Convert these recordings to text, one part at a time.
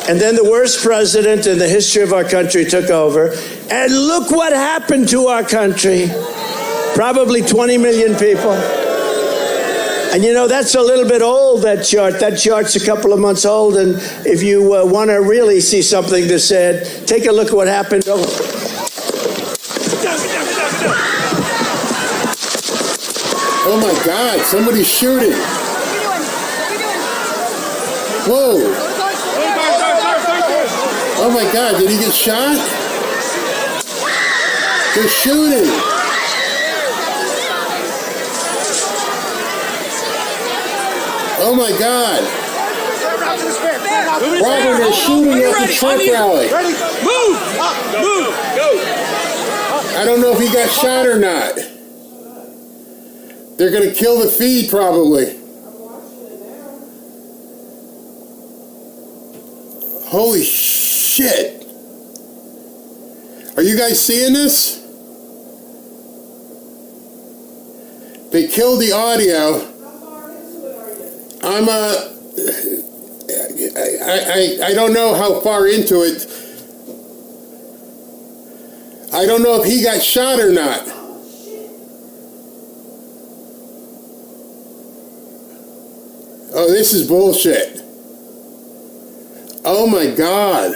And then the worst president in the history of our country took over. And look what happened to our country. Probably 20 million people. And you know, that's a little bit old, that chart. That chart's a couple of months old. And if you want to really see something that's said, take a look at what happened. Oh my God, somebody's shooting. Whoa. Oh my God, did he get shot? They're shooting. Oh my God. Robert, they're shooting at the Trump rally. Move! Move! Go! I don't know if he got shot or not. They're going to kill the feed, probably. Holy shit. Are you guys seeing this? They killed the audio. I don't know how far into it. I don't know if he got shot or not. Oh, this is bullshit. Oh my God.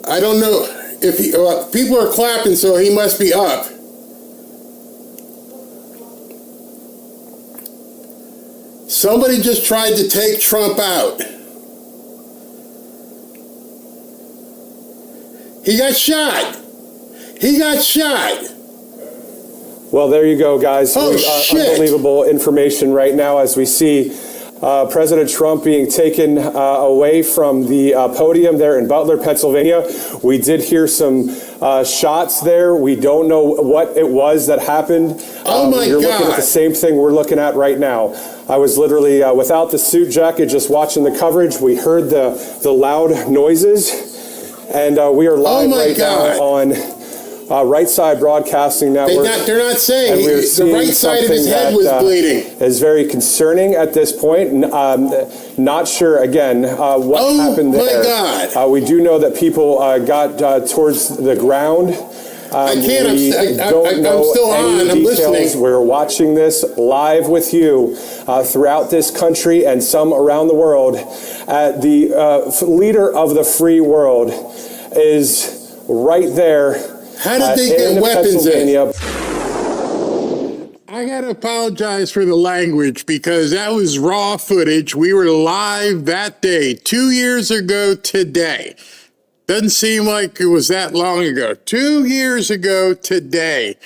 I don't know if he, people are clapping, so he must be up. Somebody just tried to take Trump out. He got shot. He got shot. Well, there you go, guys. Oh, shit. Unbelievable information right now as we see President Trump being taken away from the podium there in Butler, Pennsylvania. We did hear some shots there. We don't know what it was that happened. Oh, my You're God. looking at the same thing we're looking at right now. I was literally without the suit jacket, just watching the coverage. We heard the loud noises, and we are live right now on Right Side Broadcasting Network. They're not saying the right side of his head was bleeding. Is very concerning at this point. Not sure again what happened there. Oh my God! We do know that people got towards the ground. I can't. I'm still on. I'm listening. We're watching this live with you throughout this country and some around the world. The leader of the free world is right there. How did they get weapons in? I gotta apologize for the language because that was raw footage. We were live that day, 2 years ago today. Doesn't seem like it was that long ago. 2 years ago today,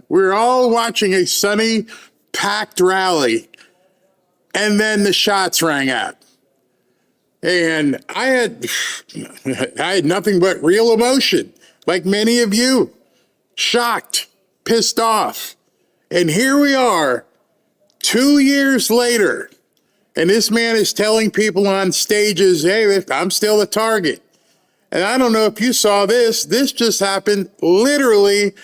we were all watching a sunny, packed rally, and then the shots rang out. And I had nothing but real emotion. Like many of you, shocked, pissed off. And here we are, 2 years later, and this man is telling people on stages, hey, I'm still the target. And I don't know if you saw this. This just happened literally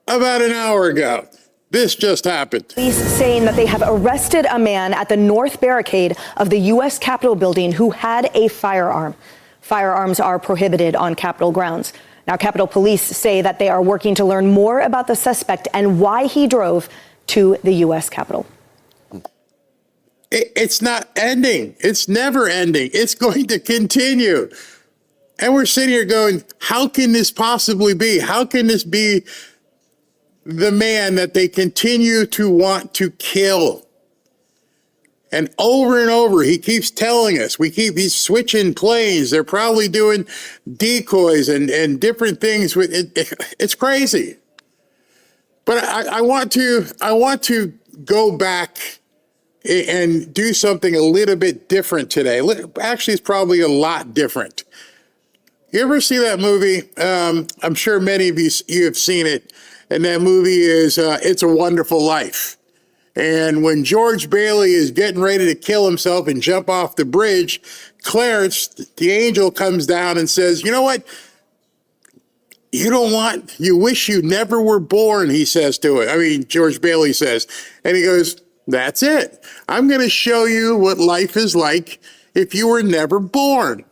about an hour ago. This just happened. Police saying that they have arrested a man at the north barricade of the U.S. Capitol building who had a firearm. Firearms are prohibited on Capitol grounds. Now, Capitol Police say that they are working to learn more about the suspect and why he drove to the U.S. Capitol. It's not ending. It's never ending. It's going to continue. And we're sitting here going, how can this possibly be? How can this be the man that they continue to want to kill? And over, he keeps telling us, he's switching planes. They're probably doing decoys and different things with it. It's crazy. But I want to go back and do something a little bit different today. Actually, it's probably a lot different. You ever see that movie? I'm sure many of you have seen it. And that movie is It's a Wonderful Life. And when George Bailey is getting ready to kill himself and jump off the bridge, Clarence, the angel, comes down and says, you know what? You wish you never were born, he says to it. I mean, George Bailey says. And he goes, That's it. I'm going to show you what life is like if you were never born.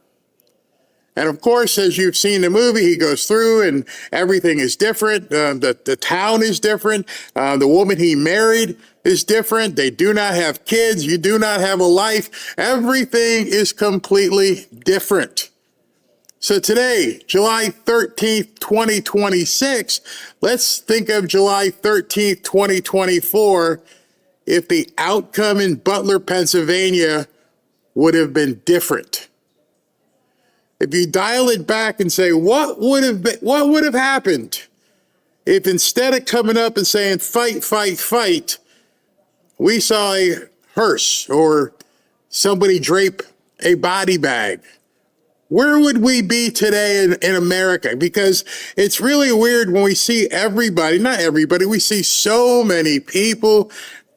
And of course, as you've seen the movie, he goes through and everything is different. The town is different. The woman he married is different. They do not have kids. You do not have a life. Everything is completely different. So today, July 13th, 2026, let's think of July 13th, 2024, if the outcome in Butler, Pennsylvania would have been different. If you dial it back and say, what would have happened if instead of coming up and saying, fight, fight, fight, we saw a hearse or somebody drape a body bag? Where would we be today in America? Because it's really weird when we see everybody, not everybody, we see so many people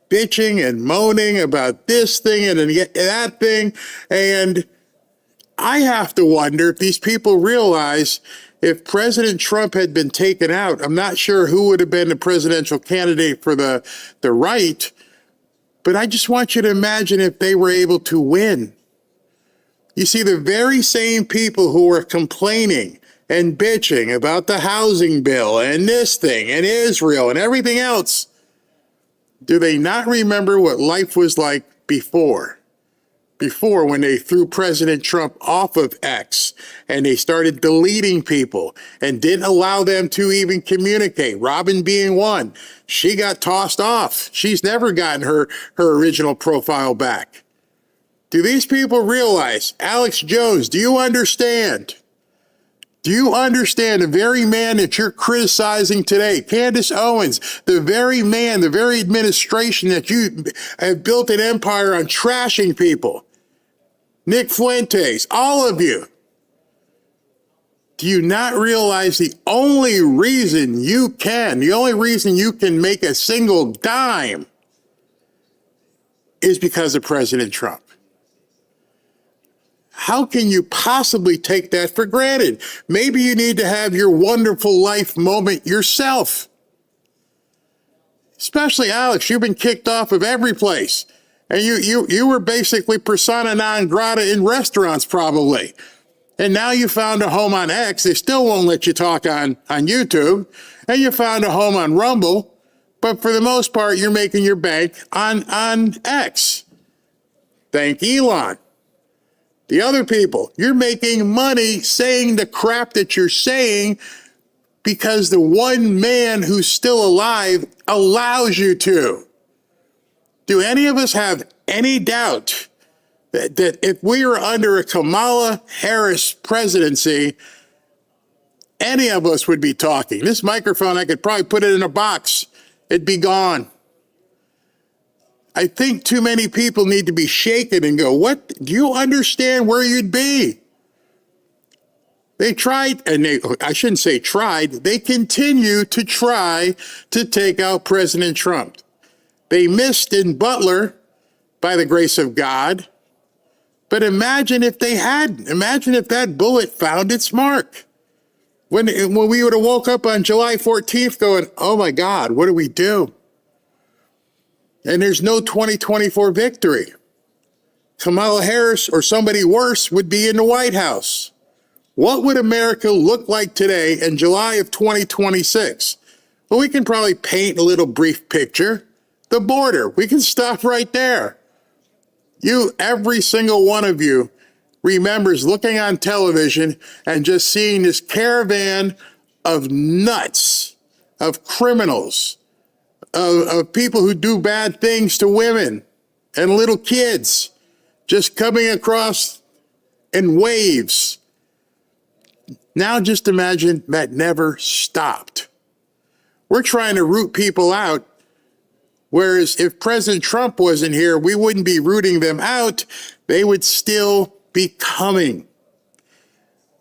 bitching and moaning about this thing and that thing. And I have to wonder if these people realize if President Trump had been taken out, I'm not sure who would have been the presidential candidate for the right, but I just want you to imagine if they were able to win. You see, the very same people who were complaining and bitching about the housing bill and this thing and Israel and everything else, do they not remember what life was like before? Before, when they threw President Trump off of X and they started deleting people and didn't allow them to even communicate. Robin being one, she got tossed off. She's never gotten her original profile back. Do these people realize, Alex Jones, do you understand? Do you understand the very man that you're criticizing today, Candace Owens, the very man, the very administration that you have built an empire on trashing people? Nick Fuentes, all of you. Do you not realize the only reason you can make a single dime is because of President Trump? How can you possibly take that for granted? Maybe you need to have your wonderful life moment yourself. Especially Alex, you've been kicked off of every place. And you were basically persona non grata in restaurants probably. And now you found a home on X. They still won't let you talk on YouTube. And you found a home on Rumble. But for the most part, you're making your bank on X. Thank Elon. The other people, you're making money saying the crap that you're saying because the one man who's still alive allows you to. Do any of us have any doubt that if we were under a Kamala Harris presidency, any of us would be talking? This microphone, I could probably put it in a box. It'd be gone. I think too many people need to be shaken and go, what? Do you understand where you'd be? They tried, and I shouldn't say tried, they continue to try to take out President Trump. They missed in Butler by the grace of God. But imagine if they hadn't. Imagine if that bullet found its mark. When we would have woke up on July 14th going, oh my God, what do we do? And there's no 2024 victory. Kamala Harris or somebody worse would be in the White House. What would America look like today in July of 2026? Well, we can probably paint a little brief picture. The border, we can stop right there. Every single one of you remembers looking on television and just seeing this caravan of nuts, of criminals, of people who do bad things to women and little kids just coming across in waves. Now just imagine that never stopped. We're trying to root people out. Whereas if President Trump wasn't here, we wouldn't be rooting them out. They would still be coming.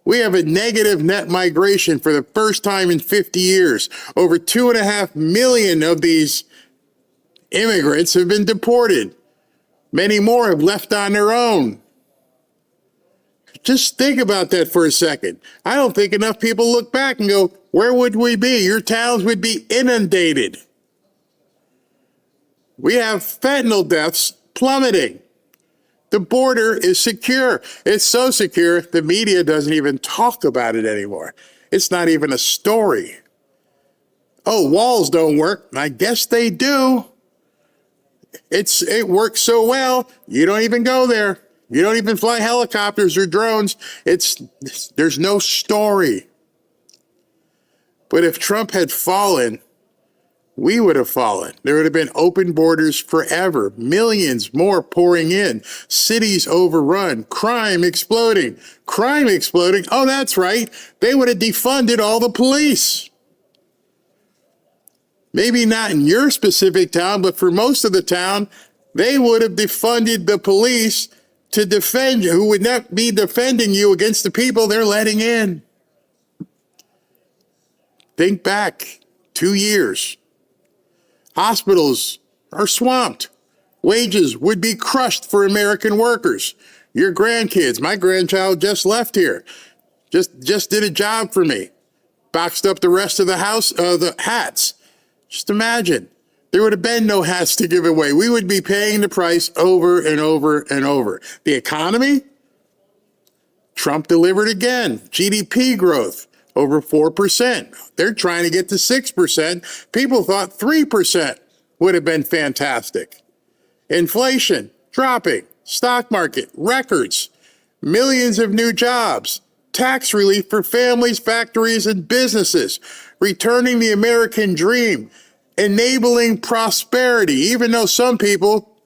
We have a negative net migration for the first time in 50 years. Over 2.5 million of these immigrants have been deported. Many more have left on their own. Just think about that for a second. I don't think enough people look back and go, where would we be? Your towns would be inundated. We have fentanyl deaths plummeting. The border is secure. It's so secure, the media doesn't even talk about it anymore. It's not even a story. Oh, walls don't work. I guess they do. It works so well, you don't even go there. You don't even fly helicopters or drones. There's no story. But if Trump had fallen, we would have fallen. There would have been open borders forever. Millions more pouring in. Cities overrun. Crime exploding. Crime exploding. Oh, that's right. They would have defunded all the police. Maybe not in your specific town, but for most of the town, they would have defunded the police to defend you, who would not be defending you against the people they're letting in. Think back 2 years. Hospitals are swamped. Wages would be crushed for American workers. Your grandkids, my grandchild just left here, just did a job for me, boxed up the rest of the house, the hats. Just imagine, there would have been no hats to give away. We would be paying the price over and over and over. The economy, Trump delivered again. GDP growth, over 4%. They're trying to get to 6%. People thought 3% would have been fantastic. Inflation, dropping. Stock market, records. Millions of new jobs. Tax relief for families, factories, and businesses. Returning the American dream. Enabling prosperity, even though some people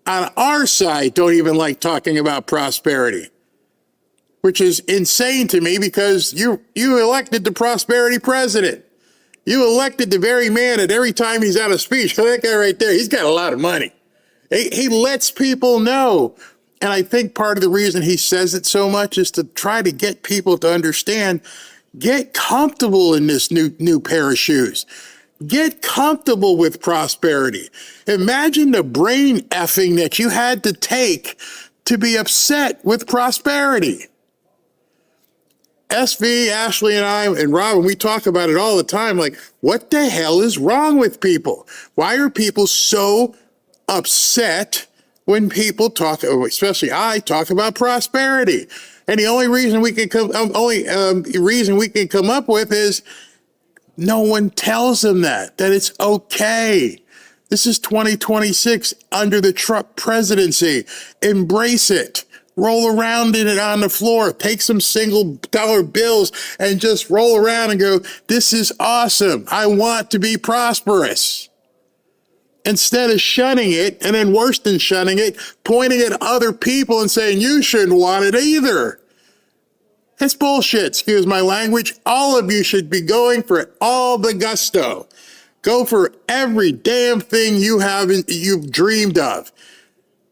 on our side don't even like talking about prosperity. Which is insane to me, because you elected the prosperity president. You elected the very man that every time he's out of speech, that guy right there, he's got a lot of money. He lets people know. And I think part of the reason he says it so much is to try to get people to understand, get comfortable in this new pair of shoes. Get comfortable with prosperity. Imagine the brain effing that you had to take to be upset with prosperity. SV, Ashley, and I, and Robin, we talk about it all the time. Like, what the hell is wrong with people? Why are people so upset when people talk, especially I talk about prosperity? And the only reason we can come up with is no one tells them that it's okay. This is 2026 under the Trump presidency. Embrace it. Roll around in it on the floor. Take some $1 bills and just roll around and go, this is awesome. I want to be prosperous. Instead of shunning it, and then worse than shunning it, pointing at other people and saying, you shouldn't want it either. It's bullshit, excuse my language. All of you should be going for all the gusto. Go for every damn thing you've dreamed of.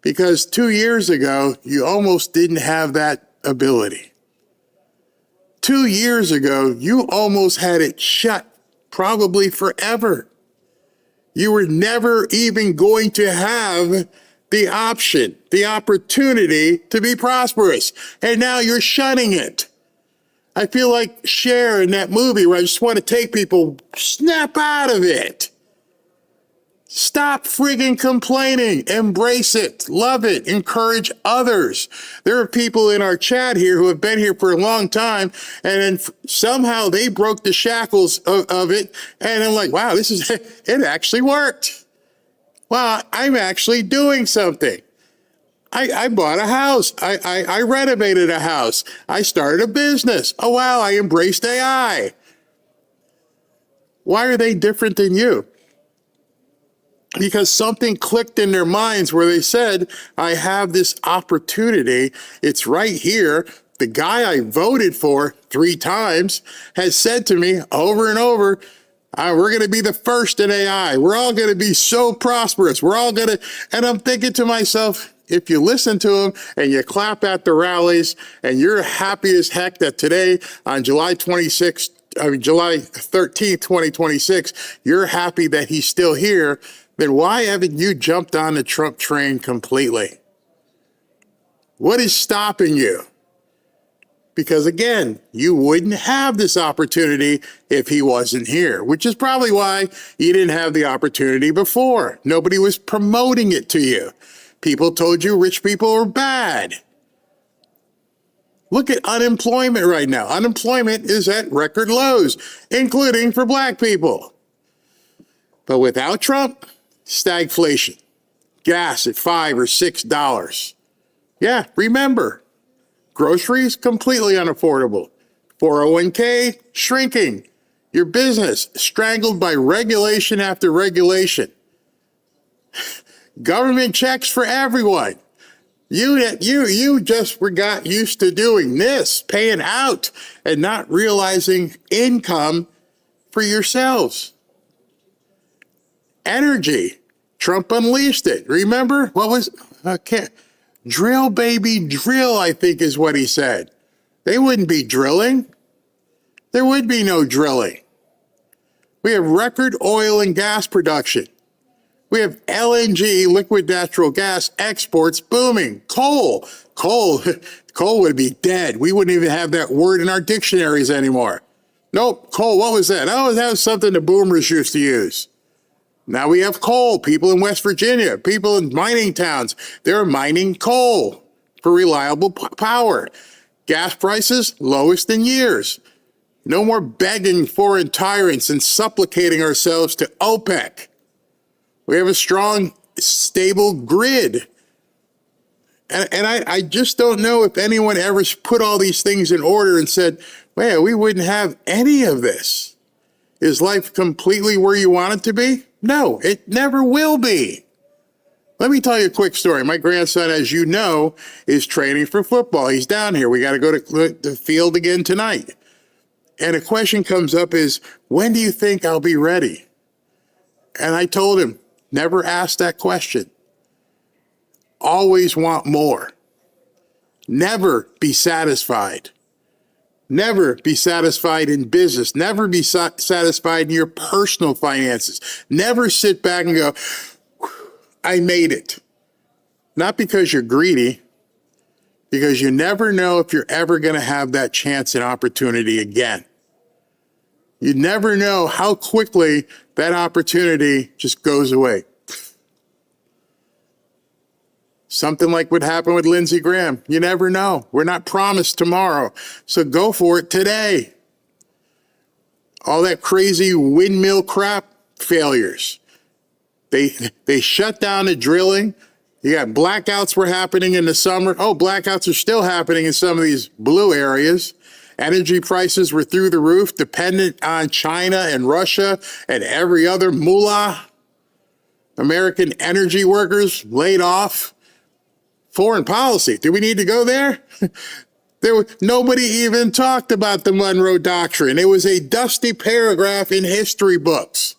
Because 2 years ago, you almost didn't have that ability. 2 years ago, you almost had it shut, probably forever. You were never even going to have the option, the opportunity to be prosperous. And now you're shunning it. I feel like Cher in that movie where I just want to take people, snap out of it. Stop friggin' complaining. Embrace it. Love it. Encourage others. There are people in our chat here who have been here for a long time, and then somehow they broke the shackles of it. And I'm like, wow, it actually worked. Wow, I'm actually doing something. I bought a house. I renovated a house. I started a business. Oh, wow, I embraced AI. Why are they different than you? Because something clicked in their minds where they said, I have this opportunity. It's right here. The guy I voted for 3 times has said to me over and over, we're going to be the first in AI. We're all going to be so prosperous. We're all going to, and I'm thinking to myself, if you listen to him and you clap at the rallies and you're happy as heck that today on July 13th, 2026, you're happy that he's still here, then why haven't you jumped on the Trump train completely? What is stopping you? Because again, you wouldn't have this opportunity if he wasn't here, which is probably why you didn't have the opportunity before. Nobody was promoting it to you. People told you rich people are bad. Look at unemployment right now. Unemployment is at record lows, including for black people. But without Trump, stagflation. Gas at $5 or $6. Yeah, remember. Groceries, completely unaffordable. 401k, shrinking. Your business, strangled by regulation after regulation. Government checks for everyone. You just got used to doing this, paying out, and not realizing income for yourselves. Energy. Trump unleashed it. Remember? What was... drill, baby, drill, I think is what he said. They wouldn't be drilling. There would be no drilling. We have record oil and gas production. We have LNG, liquid natural gas, exports booming. Coal would be dead. We wouldn't even have that word in our dictionaries anymore. Nope, coal, what was that? Oh, that was something the boomers used to use. Now we have coal. People in West Virginia, people in mining towns, they're mining coal for reliable power. Gas prices, lowest in years. No more begging foreign tyrants and supplicating ourselves to OPEC. We have a strong, stable grid. And I just don't know if anyone ever put all these things in order and said, well, we wouldn't have any of this. Is life completely where you want it to be? No, it never will be. Let me tell you a quick story. My grandson, as you know, is training for football. He's down here. We got to go to the field again tonight. And a question comes up is, when do you think I'll be ready? And I told him, never ask that question. Always want more. Never be satisfied. Never be satisfied in business. Never be satisfied in your personal finances. Never sit back and go, I made it. Not because you're greedy, because you never know if you're ever going to have that chance and opportunity again. You never know how quickly that opportunity just goes away. Something like what happened with Lindsey Graham. You never know. We're not promised tomorrow. So go for it today. All that crazy windmill crap, failures. They shut down the drilling. You got blackouts were happening in the summer. Oh, blackouts are still happening in some of these blue areas. Energy prices were through the roof, dependent on China and Russia and every other mullah. American energy workers laid off. Foreign policy. Do we need to go there? Nobody even talked about the Monroe Doctrine. It was a dusty paragraph in history books.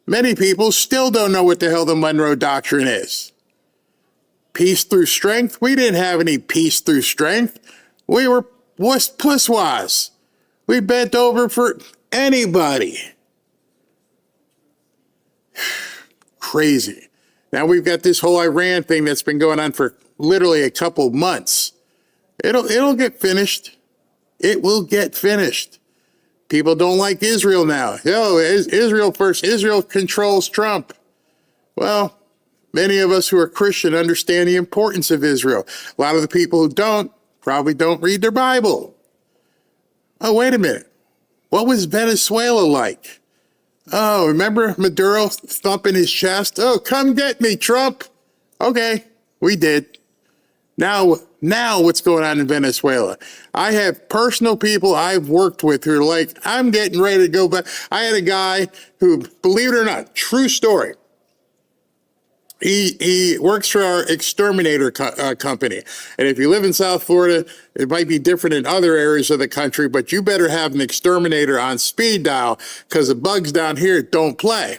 Many people still don't know what the hell the Monroe Doctrine is. Peace through strength? We didn't have any peace through strength. We were pusswas. We bent over for anybody. Crazy. Now we've got this whole Iran thing that's been going on for literally a couple months. It'll get finished. It will get finished. People don't like Israel now. Israel first. Israel controls Trump. Well, many of us who are Christian understand the importance of Israel. A lot of the people who don't probably don't read their Bible. Oh, wait a minute. What was Venezuela like? Oh, remember Maduro thumping his chest? Oh, come get me, Trump. Okay, we did. Now what's going on in Venezuela? I have personal people I've worked with who are like, I'm getting ready to go back. I had a guy who, believe it or not, true story. He works for our exterminator company. And if you live in South Florida, it might be different in other areas of the country, but you better have an exterminator on speed dial because the bugs down here don't play.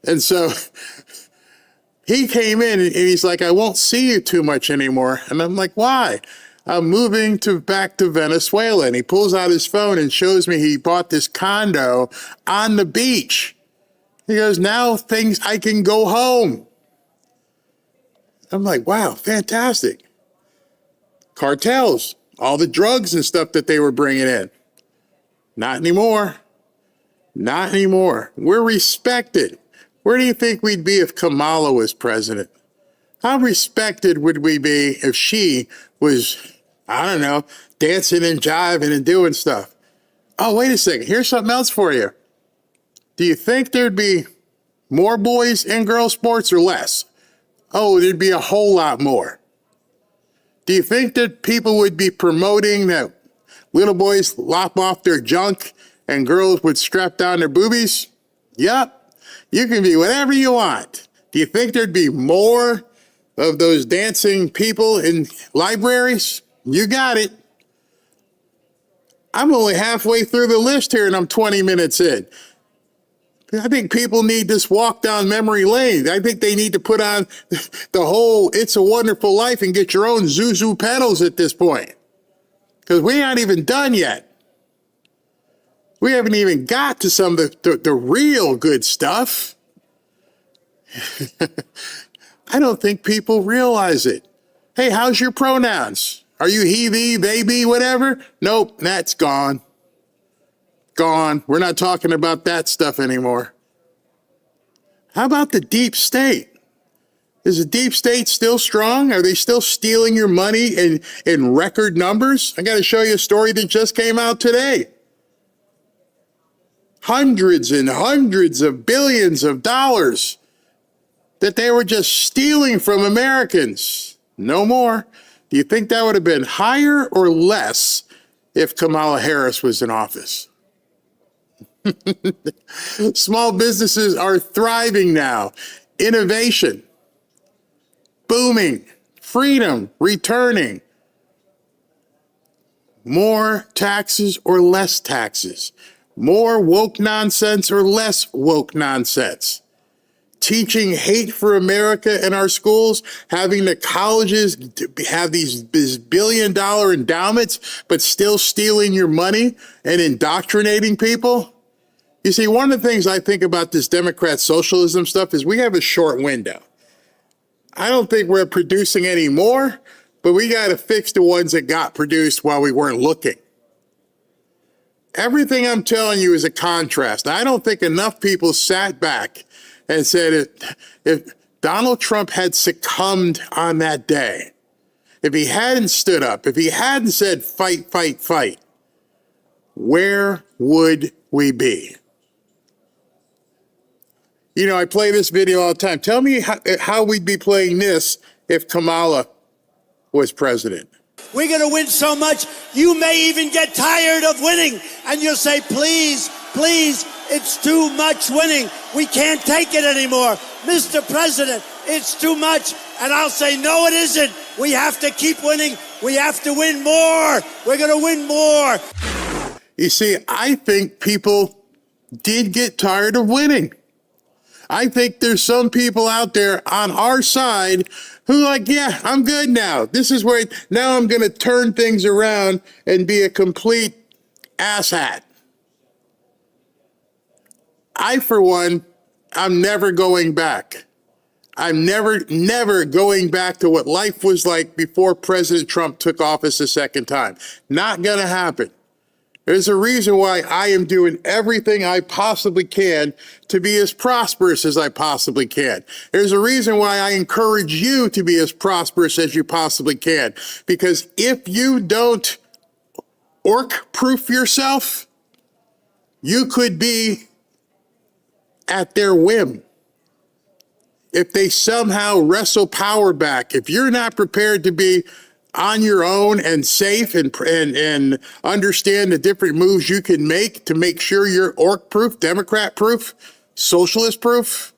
And so he came in and he's like, I won't see you too much anymore. And I'm like, why? I'm moving back to Venezuela. And he pulls out his phone and shows me he bought this condo on the beach. He goes, now I can go home. I'm like, wow, fantastic. Cartels, all the drugs and stuff that they were bringing in. Not anymore. Not anymore. We're respected. Where do you think we'd be if Kamala was president? How respected would we be if she was, I don't know, dancing and jiving and doing stuff? Oh, wait a second. Here's something else for you. Do you think there'd be more boys in girls sports or less? Oh, there'd be a whole lot more. Do you think that people would be promoting that little boys lop off their junk and girls would strap down their boobies? Yep. You can be whatever you want. Do you think there'd be more of those dancing people in libraries? You got it. I'm only halfway through the list here and I'm 20 minutes in. I think people need this walk down memory lane. I think they need to put on the whole It's a Wonderful Life and get your own Zuzu pedals at this point. Because we aren't even done yet. We haven't even got to some of the real good stuff. I don't think people realize it. Hey, how's your pronouns? Are you he, thee, they, be, whatever? Nope, that's gone. Gone. We're not talking about that stuff anymore. How about the deep state? Is the deep state still strong? Are they still stealing your money in record numbers? I got to show you a story that just came out today. Hundreds and hundreds of billions of dollars that they were just stealing from Americans. No more. Do you think that would have been higher or less if Kamala Harris was in office? Small businesses are thriving now. Innovation, booming, freedom, returning. More taxes or less taxes? More woke nonsense or less woke nonsense? Teaching hate for America in our schools, having the colleges have these billion-dollar endowments, but still stealing your money and indoctrinating people? You see, one of the things I think about this Democrat socialism stuff is we have a short window. I don't think we're producing any more, but we got to fix the ones that got produced while we weren't looking. Everything I'm telling you is a contrast. I don't think enough people sat back and said, if Donald Trump had succumbed on that day, if he hadn't stood up, if he hadn't said, fight, fight, fight, where would we be? You know, I play this video all the time. Tell me how we'd be playing this if Kamala was president. We're going to win so much, you may even get tired of winning. And you'll say, please, please, it's too much winning. We can't take it anymore. Mr. President, it's too much. And I'll say, no, it isn't. We have to keep winning. We have to win more. We're going to win more. You see, I think people did get tired of winning. I think there's some people out there on our side who like, yeah, I'm good now. This is where now I'm going to turn things around and be a complete asshat. I, for one, I'm never going back. I'm never going back to what life was like before President Trump took office a second time. Not going to happen. There's a reason why I am doing everything I possibly can to be as prosperous as I possibly can. There's a reason why I encourage you to be as prosperous as you possibly can. Because if you don't orc-proof yourself, you could be at their whim. If they somehow wrestle power back, if you're not prepared to be on your own and safe and understand the different moves you can make to make sure you're orc-proof, Democrat-proof, socialist-proof.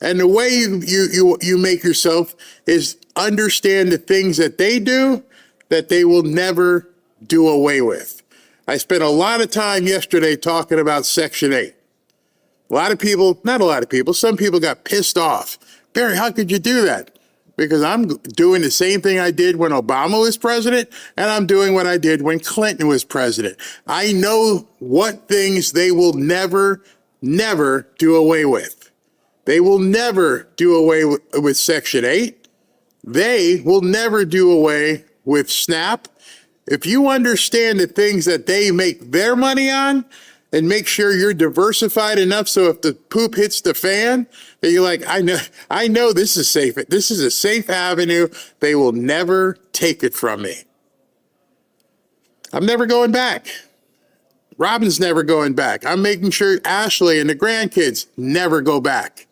And the way you make yourself is understand the things that they do that they will never do away with. I spent a lot of time yesterday talking about Section 8. A lot of people, not a lot of people, some people got pissed off. Barry, how could you do that? Because I'm doing the same thing I did when Obama was president, and I'm doing what I did when Clinton was president. I know what things they will never do away with. They will never do away with Section 8. They will never do away with SNAP. If you understand the things that they make their money on, and make sure you're diversified enough so if the poop hits the fan, that you're like, I know this is safe. This is a safe avenue. They will never take it from me. I'm never going back. Robin's never going back. I'm making sure Ashley and the grandkids never go back.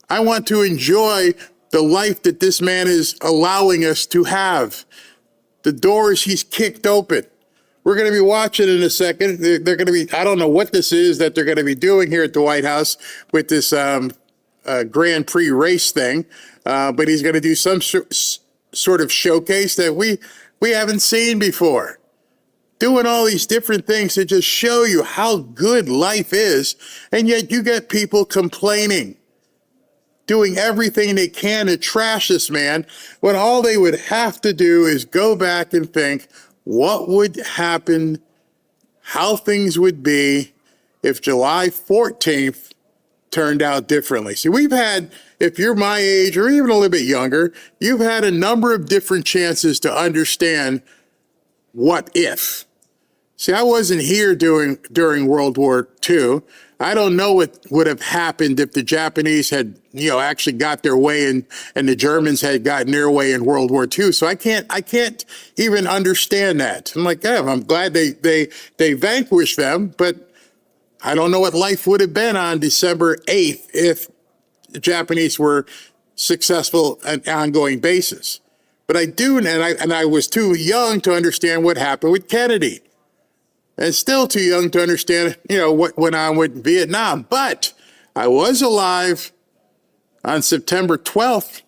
I want to enjoy the life that this man is allowing us to have. The doors he's kicked open. We're going to be watching in a second. They're going to be, I don't know what this is that they're going to be doing here at the White House with this Grand Prix race thing. But he's going to do some sort of showcase that we haven't seen before. Doing all these different things to just show you how good life is. And yet you get people complaining, doing everything they can to trash this man, when all they would have to do is go back and think, what would happen, how things would be if July 14th turned out differently. See, we've had, if you're my age or even a little bit younger, you've had a number of different chances to understand what if. See, I wasn't here during World War II. I don't know what would have happened if the Japanese had, actually got their way and the Germans had gotten their way in World War II. So I can't even understand that. I'm like, yeah, I'm glad they vanquished them, but I don't know what life would have been on December 8th if the Japanese were successful on an ongoing basis. But I do, and I was too young to understand what happened with Kennedy. And still too young to understand, what went on with Vietnam. But I was alive on September 12th.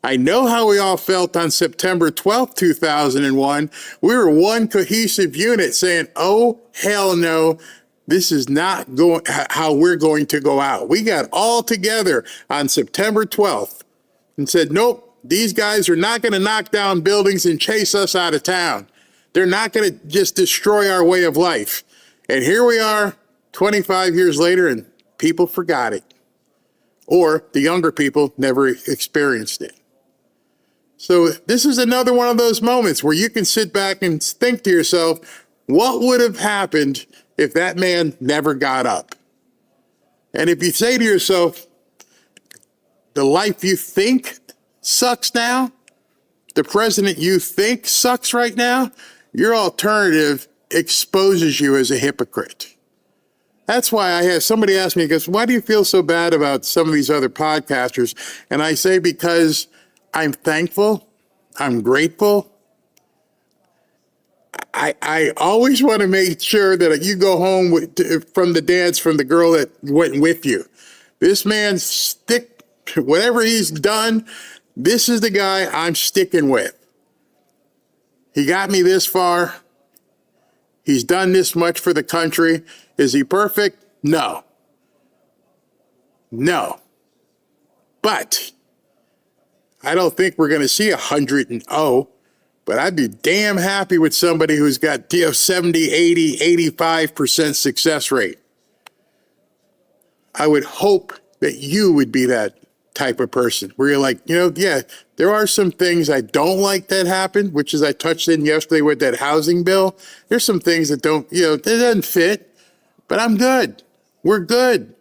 I know how we all felt on September 12th, 2001. We were one cohesive unit saying, oh, hell no, this is not how we're going to go out. We got all together on September 12th and said, nope, these guys are not going to knock down buildings and chase us out of town. They're not going to just destroy our way of life. And here we are 25 years later and people forgot it. Or the younger people never experienced it. So this is another one of those moments where you can sit back and think to yourself, what would have happened if that man never got up? And if you say to yourself, the life you think sucks now, the president you think sucks right now, your alternative exposes you as a hypocrite. That's why I have somebody ask me, goes, why do you feel so bad about some of these other podcasters? And I say, because I'm thankful, I'm grateful. I always want to make sure that you go home from the dance from the girl that went with you. This man whatever he's done, this is the guy I'm sticking with. He got me this far. He's done this much for the country. Is he perfect? No. No. But I don't think we're going to see 100-0, but I'd be damn happy with somebody who's got 70, 80, 85% success rate. I would hope that you would be that type of person where you're like, yeah, there are some things I don't like that happen, which is I touched in yesterday with that housing bill. There's some things that don't, it doesn't fit, but I'm good. We're good.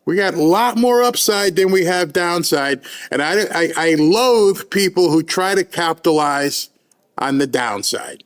We got a lot more upside than we have downside. And I loathe people who try to capitalize on the downside.